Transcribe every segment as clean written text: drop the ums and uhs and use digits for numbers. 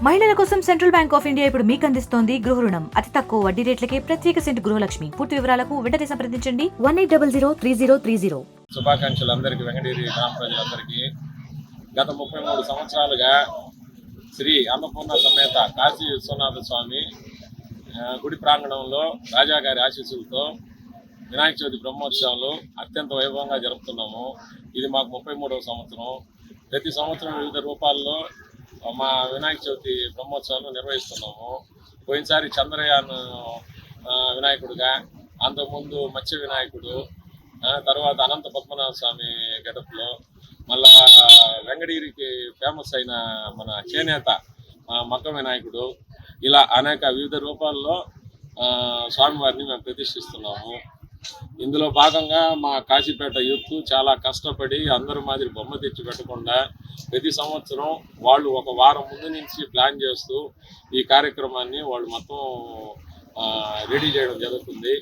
మహిళల కోసం central bank of India ఇప్పుడు మీకు అందిస్తోంది గృహ రుణం. అతి తక్కువ వడ్డీ రేట్లకే ప్రత్యేక సెంటు గృహలక్ష్మి. పూర్తి వివరాలకు వెంటనే సంప్రదించండి 18003030. శుభాకాంక్షలు అందరికీ, వెంకటగిరి గ్రామ ప్రజలందరికీ. గత 33 సంవత్సరాలుగా శ్రీ అన్నపూర్ణ సమేత కాశీ విశ్వనాథ స్వామి గుడి ప్రాంగణంలో రాజాగారి ఆశీస్సులతో వినాయక చవితి బ్రహ్మోత్సవాలు అత్యంత వైభవంగా జరుపుతున్నాము. ఇది మాకు 33వ సంవత్సరం. ప్రతి సంవత్సరం వివిధ రూపాల్లో మా వినాయక చవితి బ్రహ్మోత్సవాలు నిర్వహిస్తున్నాము. పోయినసారి చంద్రయాన్ వినాయకుడుగా, అంతకుముందు మత్స్య వినాయకుడు, తర్వాత అనంత పద్మనాభ స్వామి గెటప్లో, మళ్ళా వెంకటగిరికి ఫేమస్ అయిన మన చేనేత మగ్గ వినాయకుడు, ఇలా అనేక వివిధ రూపాల్లో స్వామివారిని మేము ప్రతిష్ఠిస్తున్నాము. ఇందులో భాగంగా మా కాశీపేట యూత్ చాలా కష్టపడి అందరి మాదిరి బొమ్మ తెచ్చి పెట్టకుండా ప్రతి సంవత్సరం వాళ్ళు ఒక వారం ముందు నుంచి ప్లాన్ చేస్తూ ఈ కార్యక్రమాన్ని వాళ్ళు మొత్తం రెడీ చేయడం జరుగుతుంది.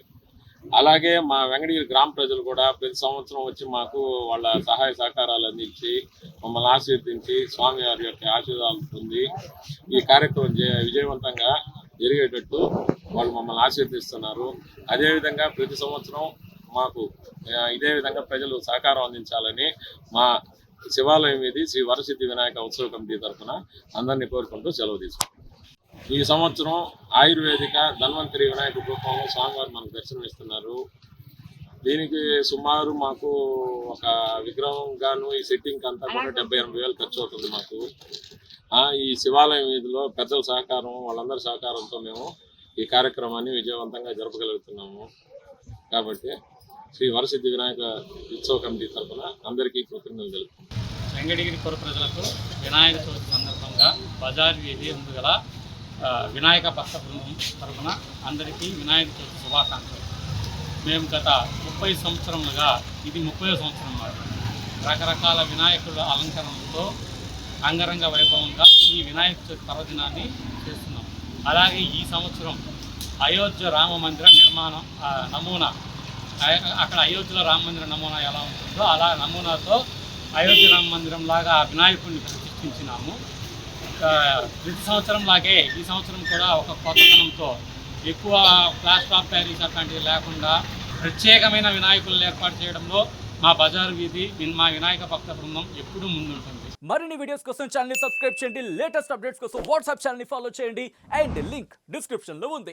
అలాగే మా వెంకటగిరి గ్రామ ప్రజలు కూడా ప్రతి సంవత్సరం వచ్చి మాకు వాళ్ళ సహాయ సహకారాలు అందించి మమ్మల్ని ఆశీర్వదించి స్వామివారి యొక్క ఆశీర్వాదాలు పొంది ఈ కార్యక్రమం విజయవంతంగా జరిగేటట్టు వాళ్ళు మమ్మల్ని ఆశీర్వదిస్తున్నారు. అదేవిధంగా ప్రతి సంవత్సరం మాకు ఇదే విధంగా ప్రజలు సహకారం అందించాలని మా శివాలయం ఇది శ్రీ వరసిద్ధి వినాయక ఉత్సవ కమిటీ తరఫున అందరినీ కోరుకుంటూ సెలవు తీసుకుంటాం. ఈ సంవత్సరం ఆయుర్వేదిక ధన్వంతరి వినాయక రూపంలో స్వామివారు మనకు దర్శనమిస్తున్నారు. దీనికి సుమారు మాకు ఒక విగ్రహం గాను ఈ సెట్టింగ్ అంతా కూడా 78,000 ఖర్చు అవుతుంది మాకు. ఈ శివాలయం వీధిలో పెద్దల సహకారం, వాళ్ళందరి సహకారంతో మేము ఈ కార్యక్రమాన్ని విజయవంతంగా జరపగలుగుతున్నాము. కాబట్టి శ్రీ వరసిద్ధి వినాయక ఉత్సవ కమిటీ తరఫున అందరికీ కృతజ్ఞతలు తెలుపుతున్నాం. వెంకటగిరి పుర ప్రజలకు వినాయక చవితి సందర్భంగా బజార్ వీధి ముందుగల వినాయక భక్త బృందం తరఫున అందరికీ వినాయక చవితి శుభాకాంక్షలు. మేము గత 30 సంవత్సరములుగా, ఇది 30వ సంవత్సరం మాట, రకరకాల వినాయకుల అలంకరణలతో అంగరంగ వైభవంగా ఈ వినాయక చవితి పర్వదినాన్ని చేస్తున్నాం. అలాగే ఈ సంవత్సరం అయోధ్య రామ మందిర నిర్మాణం నమూనా, అక్కడ అయోధ్యలో రామ మందిర నమూనా ఎలా ఉంటుందో అలా నమూనాతో అయోధ్య రామ మందిరం లాగా వినాయకుడిని ప్రతిష్ఠించినాము. ప్రతి సంవత్సరం లాగే ఈ సంవత్సరం కూడా ఒక కొత్తదనంతో ఎక్కువ ప్లాస్టర్ ఆఫ్ ప్యారిస్ అట్లాంటివి లేకుండా ప్రత్యేకమైన వినాయకులను ఏర్పాటు చేయడంలో మా బజారు వీధి మా వినాయక భక్త బృందం ఎప్పుడూ ముందుంటుంది. మరిన్ని వీడియోస్ కోసం ఛానల్ ని సబ్స్క్రైబ్ చేయండి. లేటెస్ట్ అప్డేట్స్ కోసం వాట్సాప్ ఛానల్ ని ఫాలో చేయండి. అండ్ లింక్ డిస్క్రిప్షన్ లో ఉంది.